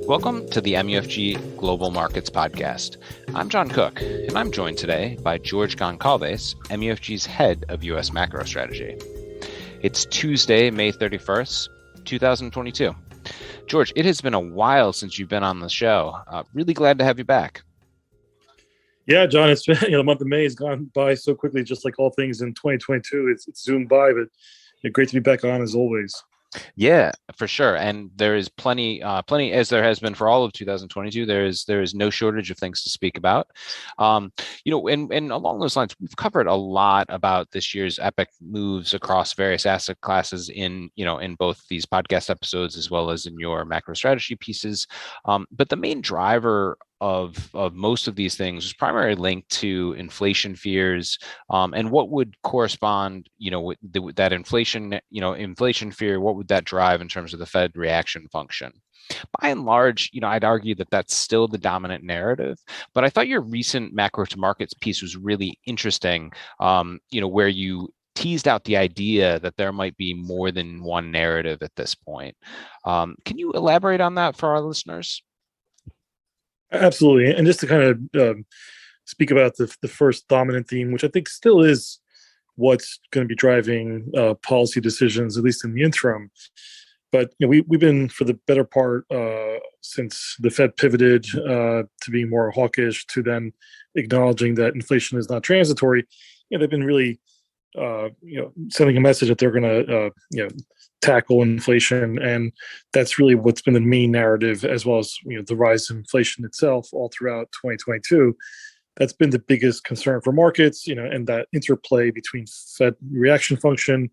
Welcome to the MUFG Global Markets Podcast. I'm John Cook, and I'm joined today by George Goncalves, MUFG's Head of U.S. Macro Strategy. It's Tuesday, May 31st, 2022. George, it has been a while since you've been on the show. Really glad to have you back. Yeah, John, it's been, the month of May has gone by so quickly, just like all things in 2022. It's zoomed by, but great to be back on as always. Yeah, for sure. And there is plenty, as there has been for all of 2022. There is no shortage of things to speak about. And along those lines, we've covered a lot about this year's epic moves across various asset classes in both these podcast episodes as well as in your macro strategy pieces. But the main driver of most of these things was primarily linked to inflation fears, and what would correspond, with that inflation fear. What would that drive in terms of the Fed reaction function? By and large, I'd argue that that's still the dominant narrative. But I thought your recent Macro2Markets piece was really interesting. Where you teased out the idea that there might be more than one narrative at this point. Can you elaborate on that for our listeners? Absolutely. And just to kind of speak about the first dominant theme, which I think still is what's going to be driving policy decisions, at least in the interim. But we've been, for the better part, since the Fed pivoted to being more hawkish, to then acknowledging that inflation is not transitory, they've been really sending a message that they're going to tackle inflation, and that's really what's been the main narrative, as well as the rise in inflation itself all throughout 2022. That's been the biggest concern for markets, and that interplay between Fed reaction function,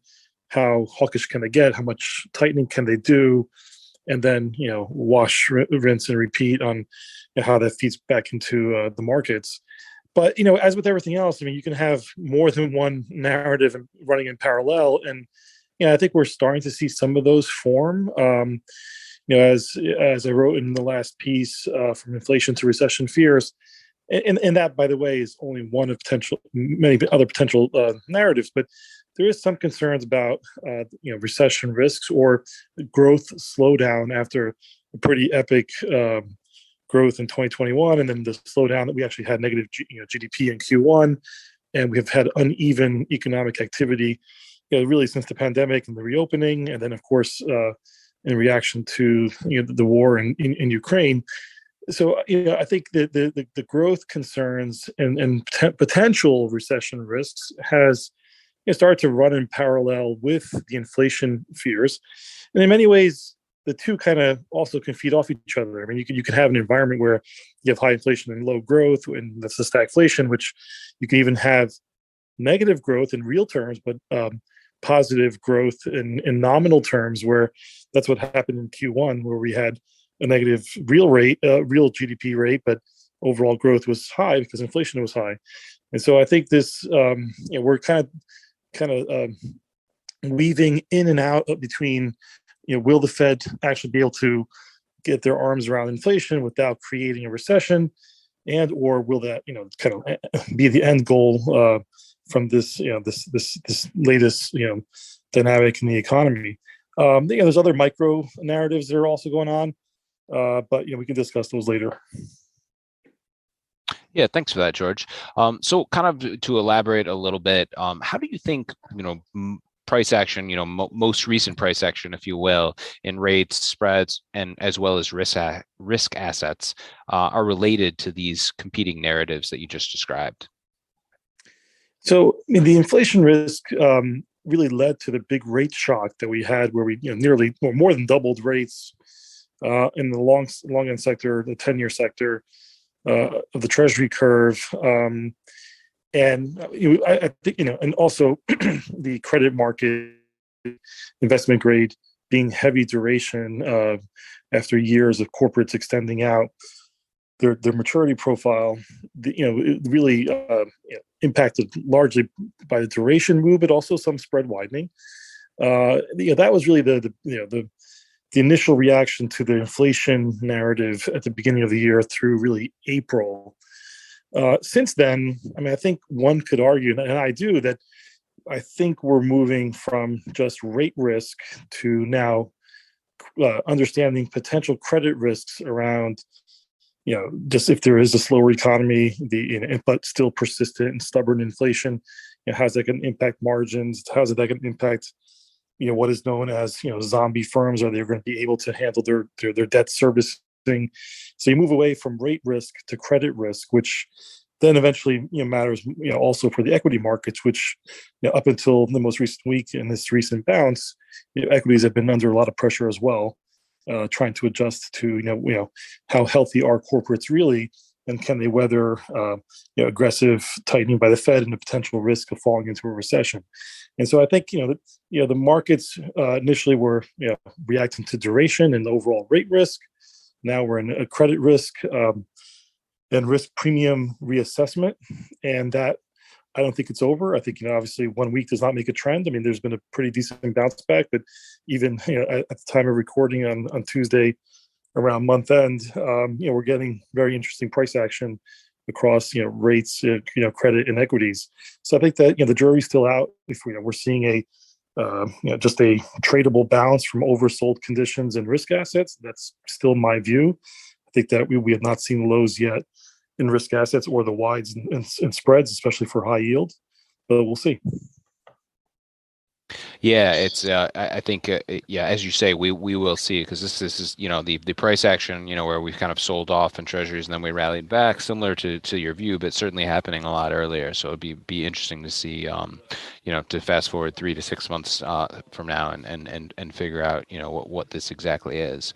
how hawkish can they get, how much tightening can they do, and then wash, rinse, and repeat on how that feeds back into the markets. But as with everything else, you can have more than one narrative running in parallel, and I think we're starting to see some of those form. As I wrote in the last piece, from inflation to recession fears, and that, by the way, is only one of many other potential narratives. But there is some concerns about recession risks or growth slowdown after a pretty epic growth in 2021, and then the slowdown that we actually had negative GDP in Q1, and we have had uneven economic activity really since the pandemic and the reopening, and then of course in reaction to the war in Ukraine. So I think the growth concerns and potential recession risks has started to run in parallel with the inflation fears, and in many ways the two kind of also can feed off each other. You could have an environment where you have high inflation and low growth, and that's the stagflation, which you can even have negative growth in real terms, but positive growth in nominal terms, where that's what happened in Q1, where we had a negative real GDP rate, but overall growth was high because inflation was high. And so I think this, we're kind of weaving in and out between, will the Fed actually be able to get their arms around inflation without creating a recession, and or will that kind of be the end goal from this this latest dynamic in the economy? There's other micro narratives that are also going on, but we can discuss those later. Yeah, thanks for that, George. So kind of to elaborate a little bit, how do you think price action, most recent price action, if you will, in rates, spreads, and as well as risk assets are related to these competing narratives that you just described? So the inflation risk really led to the big rate shock that we had, where we nearly or more than doubled rates in the long end sector, the 10-year sector of the Treasury curve. And I think, and also the credit market, investment grade being heavy duration after years of corporates extending out their maturity profile, it really impacted largely by the duration move, but also some spread widening. That was really the initial reaction to the inflation narrative at the beginning of the year through really April. Since then, I think one could argue, and I do, that I think we're moving from just rate risk to now understanding potential credit risks around, just if there is a slower economy, but still persistent and stubborn inflation, how's that going to impact margins? How's that going to impact, what is known as, zombie firms? Are they going to be able to handle their debt servicing? So you move away from rate risk to credit risk, which then eventually matters also for the equity markets, which up until the most recent week in this recent bounce, equities have been under a lot of pressure as well, trying to adjust to how healthy are corporates really, and can they weather aggressive tightening by the Fed and the potential risk of falling into a recession. And so I think the markets initially were reacting to duration and the overall rate risk. Now we're in a credit risk and risk premium reassessment, and that I don't think it's over. I think obviously 1 week does not make a trend. I mean, there's been a pretty decent bounce back, but even at the time of recording on Tuesday around month end, we're getting very interesting price action across rates, credit and equities. So I think that the jury's still out. If we're seeing a just a tradable bounce from oversold conditions and risk assets, that's still my view. I think that we have not seen lows yet in risk assets or the wides and spreads, especially for high yield, but we'll see. Yeah, it's. I think. Yeah, as you say, we will see, because this is the price action where we've kind of sold off in treasuries and then we rallied back, similar to your view, but certainly happening a lot earlier. So it'd be interesting to see to fast forward 3 to 6 months from now and figure out what this exactly is.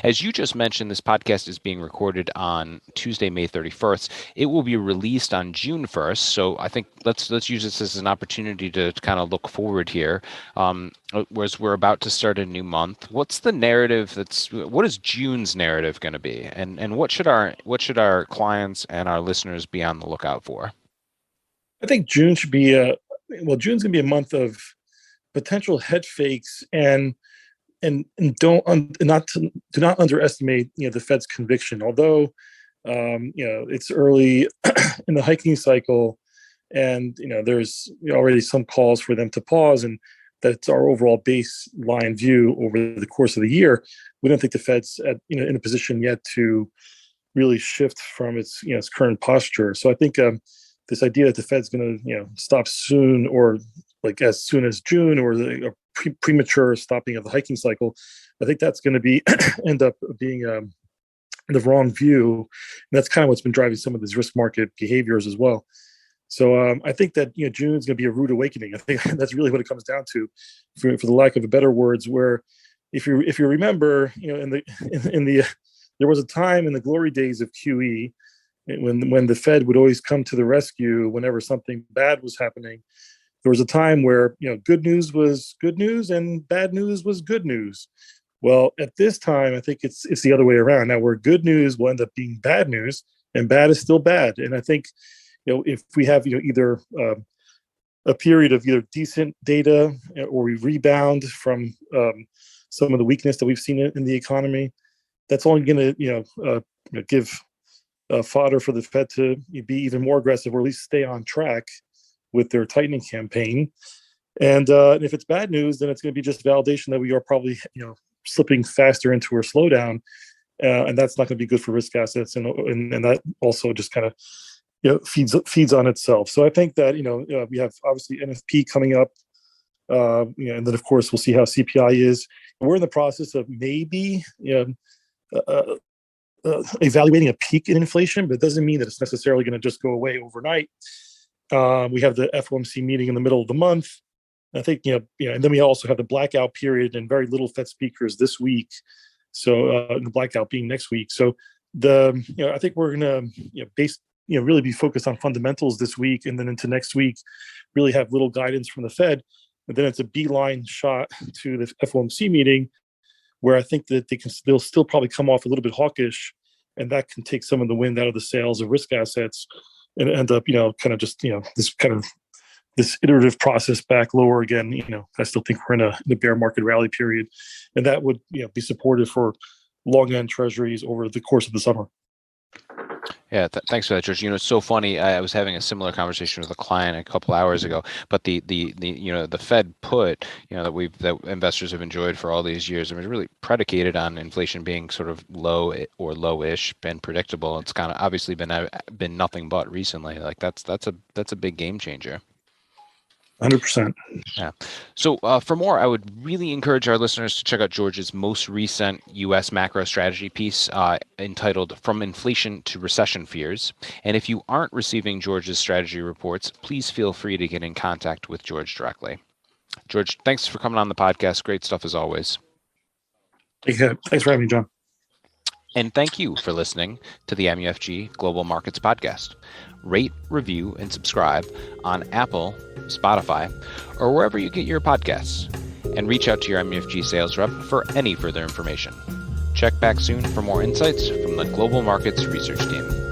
As you just mentioned, this podcast is being recorded on Tuesday, May 31st. It will be released on June 1st. So I think let's use this as an opportunity to kind of look forward here. Whereas we're about to start a new month. What's the narrative what is June's narrative going to be? And what should our clients and our listeners be on the lookout for? I think June should be June's going to be a month of potential head fakes and do not underestimate the Fed's conviction. Although it's early in the hiking cycle, and there's already some calls for them to pause, and that's our overall baseline view over the course of the year. We don't think the Fed's in a position yet to really shift from its current posture. So I think this idea that the Fed's going to stop soon, or like as soon as June, or the premature stopping of the hiking cycle, I think that's going to be end up being the wrong view. And that's kind of what's been driving some of these risk market behaviors as well. So I think that June is going to be a rude awakening. I think that's really what it comes down to, for the lack of better words. Where, if you remember, there was a time in the glory days of QE when the Fed would always come to the rescue whenever something bad was happening. There was a time where good news was good news and bad news was good news. Well, at this time, I think it's the other way around. Now, where good news will end up being bad news, and bad is still bad. And I think if we have either a period of either decent data, or we rebound from some of the weakness that we've seen in the economy, that's only going to give fodder for the Fed to be even more aggressive, or at least stay on track with their tightening campaign. And if it's bad news, then it's going to be just validation that we are probably slipping faster into a slowdown, and that's not going to be good for risk assets, and that also just kind of feeds on itself. So I think that we have obviously NFP coming up, and then of course we'll see how CPI is. We're in the process of maybe evaluating a peak in inflation, but it doesn't mean that it's necessarily going to just go away overnight. We have the FOMC meeting in the middle of the month. I think and then we also have the blackout period and very little Fed speakers this week. So the blackout being next week. So I think we're going to really be focused on fundamentals this week, and then into next week, really have little guidance from the Fed. And then it's a beeline shot to the FOMC meeting, where I think that they'll still probably come off a little bit hawkish, and that can take some of the wind out of the sails of risk assets, and end up kind of just this iterative process back lower again. I still think we're in a bear market rally period, and that would be supportive for long end treasuries over the course of the summer. Yeah, thanks for that, George. It's so funny. I was having a similar conversation with a client a couple hours ago, but the Fed put, that investors have enjoyed for all these years, I mean, really predicated on inflation being sort of low or lowish and predictable. It's kind of obviously been nothing but recently. Like that's a big game changer. 100%. Yeah. So for more, I would really encourage our listeners to check out George's most recent U.S. macro strategy piece entitled From Inflation to Recession Fears. And if you aren't receiving George's strategy reports, please feel free to get in contact with George directly. George, thanks for coming on the podcast. Great stuff as always. Yeah, thanks for having me, John. And thank you for listening to the MUFG Global Markets Podcast. Rate, review, and subscribe on Apple, Spotify, or wherever you get your podcasts. And reach out to your MUFG sales rep for any further information. Check back soon for more insights from the Global Markets Research Team.